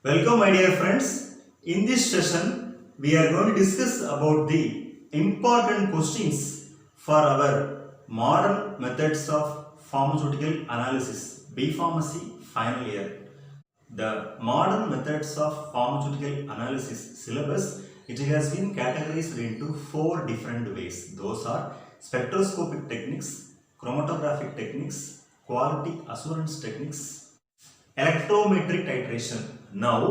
Welcome my dear friends. In this session, we are going to discuss about the important questions for our modern methods of pharmaceutical analysis, B Pharmacy final year. The modern methods of pharmaceutical analysis syllabus, it has been categorized into 4 different ways. Those are spectroscopic techniques, chromatographic techniques, quality assurance techniques, electrometric titration. Now,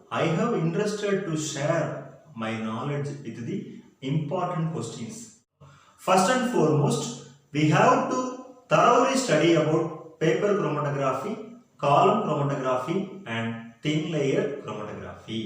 I have interested to share my knowledge with the important questions. First and foremost, we have to thoroughly study about paper chromatography, column chromatography and thin layer chromatography.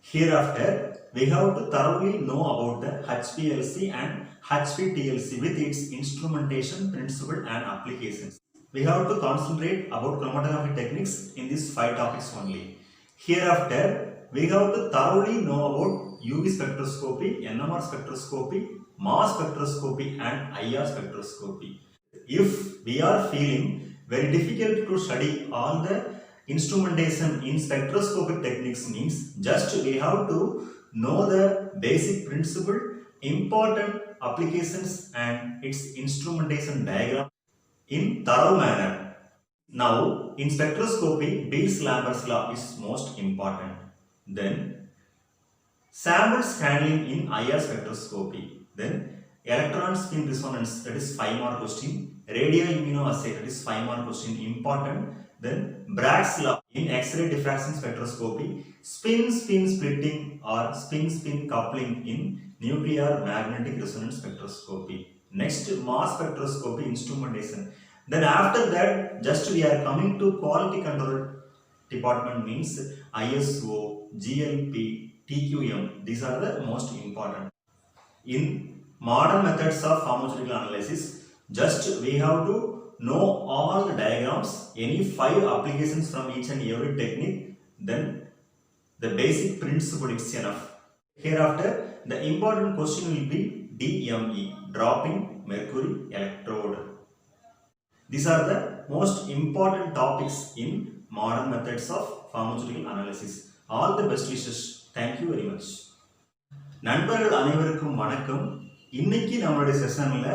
Hereafter, we have to thoroughly know about the HPLC and HPTLC with its instrumentation, principle and applications. We have to concentrate about chromatography techniques in these 5 topics only. Hereafter, we have to thoroughly know about UV spectroscopy, NMR spectroscopy, mass spectroscopy and IR spectroscopy. If we are feeling very difficult to study all the instrumentation in spectroscopic techniques, means just we have to know the basic principle, important applications and its instrumentation diagram in thorough manner. Now, in spectroscopy, Beers-Lambert's law is most important. Then, samples handling in IR spectroscopy. Then, electron spin resonance, that is 5 mark question. Radio immunoassay, that is 5 mark question, important. Then, Bragg's law in X-ray diffraction spectroscopy. Spin-spin splitting or spin-spin coupling in nuclear magnetic resonance spectroscopy. Next, mass spectroscopy instrumentation. Then after that, just we are coming to quality control department, means ISO, GLP, TQM. These are the most important. In modern methods of pharmaceutical analysis, just we have to know all the diagrams, any 5 applications from each and every technique, then the basic principle is enough. Hereafter, the important question will be DME, dropping mercury electrode. These are the most important topics in modern methods of pharmaceutical analysis. All the best wishes. Thank you very much. நண்பர்கள் அனைவருக்கும் வணக்கம். இன்னைக்கு நம்மளுடைய செஷன்ல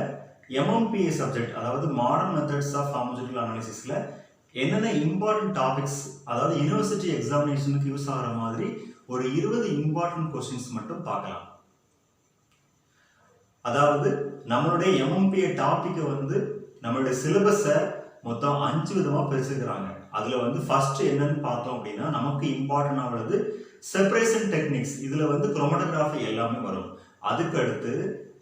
MMPA subject, அதாவது modern methods of pharmaceutical analysisல என்னென்ன important topics, அதாவது university எக்ஸாமினேஷனுக்கு use ஆகிற மாதிரி ஒரு 20 இம்பார்ட்டன்ட் கொஸ்டின்ஸ் மட்டும் பார்க்கலாம். அதாவது நம்மளுடைய MMPA டாபிக்கை வந்து நம்மளுடைய சிலபஸை மொத்தம் 5 விதமா பிரிச்சுக்கிறாங்க. அதுல வந்து ஃபர்ஸ்ட் என்னன்னு பார்த்தோம் அப்படின்னா, நமக்கு இம்பார்ட்டன்ட் ஆகிறது செப்பரேஷன் டெக்னிக்ஸ். இதுல வந்து குரோமட்டோகிராஃபி எல்லாமே வரும். அதுக்கு அடுத்து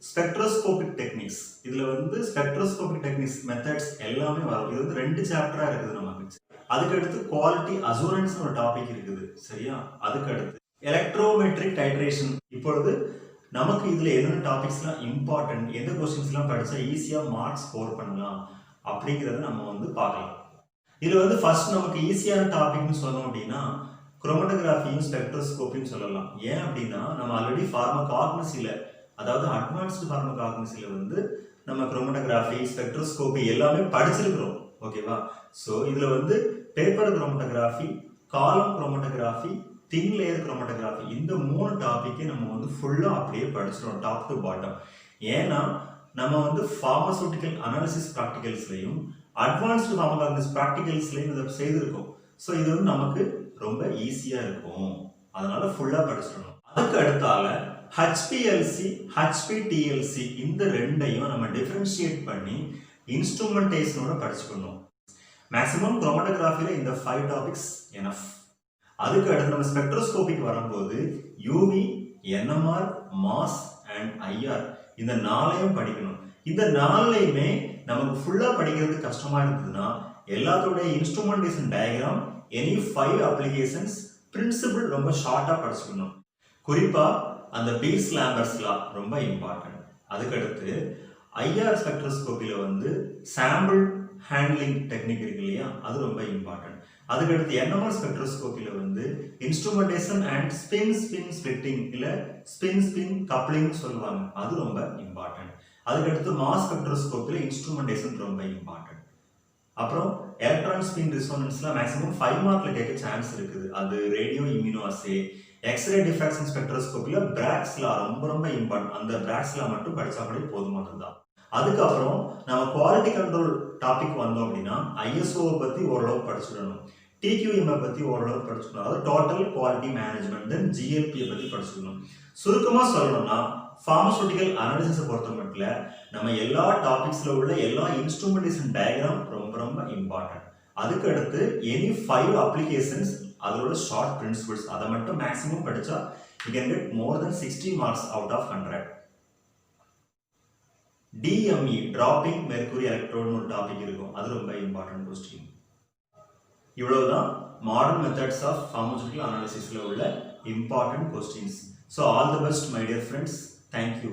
ஸ்பெக்ட்ரோஸ்கோபிக் டெக்னிக்ஸ், இதுல வந்து ஸ்பெக்ட்ரோஸ்கோபிக் டெக்னிக்ஸ் மெத்தட்ஸ் எல்லாமே வரும். இது வந்து 2 சாப்டரா இருக்குது நமக்கு. அதுக்கு அடுத்து குவாலிட்டி அசூரன்ஸ் ஒரு டாபிக் இருக்குது, சரியா? அதுக்கு அடுத்து எலக்ட்ரோமெட்ரிக் டைட்ரேஷன். இப்பொழுது நமக்கு இதுல என்னென்ன டாபிக்ஸ்லாம் இம்பார்ட்டன்ட், எந்த கொஸ்டின்ஸ்லாம் படிச்சா ஈஸியா மார்க்ஸ் ஸ்கோர் பண்ணலாம் அப்படிங்கறத நம்ம வந்து பார்க்கலாம். இதுல வந்து ஃபர்ஸ்ட் நமக்கு ஈஸியான டாபிக்னு சொன்னோம் அப்படின்னா குரோமட்டோகிராஃபியும் ஸ்பெக்ட்ரோஸ்கோப்பியும் சொல்லலாம். ஏன் அப்படின்னா நம்ம ஆல்ரெடி ஃபார்மகாக்னசில, அதாவது அட்வான்ஸ்டு ஃபார்மகாக்னசில வந்து நம்ம குரோமட்டோகிராஃபி, ஸ்பெக்ட்ரோஸ்கோபி எல்லாமே படிச்சிருக்கிறோம், ஓகேவா? ஸோ இதுல வந்து பேப்பர் குரோமட்டோகிராஃபி, காலம் குரோமட்டோகிராஃபி, தின் லேயர் குரோமட்டோகிராஃபி, இந்த 3 டாபிக்கை நம்ம வந்து ஃபுல்லா அப்படியே படிச்சிடும் டாப் டு பாட்டம். ஏன்னா நம்ம வந்து ஃபார்மசூட்டிக்கல் அனாலிசிஸ் ப்ராக்டிகல்ஸ்லையும் அட்வான்ஸ்டு ஃபார்மகாக்னசிஸ் ப்ராக்டிகல்ஸ்லையும் இதை செய்திருக்கோம். ஸோ இது வந்து நமக்கு ரொம்ப ஈஸியா இருக்கும், அதனால ஃபுல்லா படிச்சிடணும். அதுக்கு அடுத்தால HPLC, HPTLC இந்த ரெண்டையும் நம்ம டிஃபரன்ஷியேட் பண்ணி இன்ஸ்ட்ருமெண்டேஷனோட படிச்சுக்கணும். மேக்ஸிமம் குரோமட்டோகிராஃபில இந்த 5 டாபிக்ஸ் எனஃப். அதுக்கு அடுத்து நம்ம ஸ்பெக்ட்ரோஸ்கோபிக்கு வரும்போது UV, NMR, mass and IR இந்த 4ஐயும் படிக்கணும். இந்த 4லையுமே நமக்கு ஃபுல்லா படிக்கிறது கஷ்டமா இருந்ததுன்னா எல்லாத்தோட instrumentation diagram, any 5 applications, principle ரொம்ப ஷார்ட்டா படிச்சுக்கணும். குறிப்பா அந்த பீர்ஸ்-லாம்பர்ட்ஸ் லா ரொம்ப இம்பார்ட்டன்ட். அதுக்கடுத்து IR ஸ்பெக்ட்ரோஸ்கோபில வந்து சாம்பிள் ஹேண்ட்லிங் டெக்னிக் இருக்கு இல்லையா, அது ரொம்ப இம்பார்ட்டன்ட். அதுக்கடுத்து NMR ஸ்பெக்ட்ரோஸ்கோபில வந்து இன்ஸ்ட்ருமெண்டேஷன் அண்ட் ஸ்பின் ஸ்பிளிட்டிங் இல்ல ஸ்பின் கப்ளிங் சொல்லுவாங்க, அது ரொம்ப இம்பார்ட்டன்ட். அதுக்கடுத்து மாஸ் ஸ்பெக்ட்ரோஸ்கோபில இன்ஸ்ட்ருமெண்டேஷன் ரொம்ப இம்பார்ட்டன்ட். அப்புறம் எலக்ட்ரான் ஸ்பின் ரிசோனன்ஸ்ல மேக்ஸிமம் 5 மார்க்ல கேட்க சான்ஸ் இருக்குது. அது ரேடியோ இம்யூனோ அசே, எக்ஸ்ரே டிஃப்ராக்ஷன் ஸ்பெக்ட்ரோஸ்கோபில பிராக்ஸ் லா ரொம்ப ரொம்ப இம்பார்ட்டன்ட். அந்த பிராக்ஸ் லா மட்டும் படிச்சா கூட போதுமானதுதான். அதுக்கப்புறம் நம்ம குவாலிட்டி கண்ட்ரோல் டாபிக் வந்தோம் அப்படின்னா ஐஎஸ்ஓவை பத்தி ஓரளவு படிச்சுடணும், டிக்யூஎம் பத்தி ஓரளவு படிச்சுக்கணும், அதாவது டோட்டல் குவாலிட்டி மேனேஜ்மெண்ட், தென் ஜிஎல்பியை பத்தி படிச்சுக்கணும். சுருக்கமா சொல்லணும்னா பார்மசூட்டிக்கல் அனாலிசிஸை பொறுத்த மட்டும் நம்ம எல்லா டாபிக்ஸ்ல உள்ள எல்லா இன்ஸ்ட்ருமெண்டேஷன் டயக்ராம் ரொம்ப ரொம்ப இம்பார்ட்டன்ட். அதுக்கு அடுத்து எனி 5 அப்ளிகேஷன்ஸ், அதோட ஷார்ட் பிரின்சிபிள்ஸ், அதை மட்டும் மேக்ஸிமம் படிச்சா you can get more than 60 marks out of 100. DME dropping mercury electrode ஒரு டாபிக் இருக்கும், அது ரொம்ப இம்பார்ட்டன்ட் கொஸ்டின். இவ்வளவுதான் மாடர்ன் மெத்தட்ஸ் ஆஃப் பார்மசூட்டிக்கல் அனாலிசிஸ்ல உள்ள important questions. So all the best my dear friends. Thank you.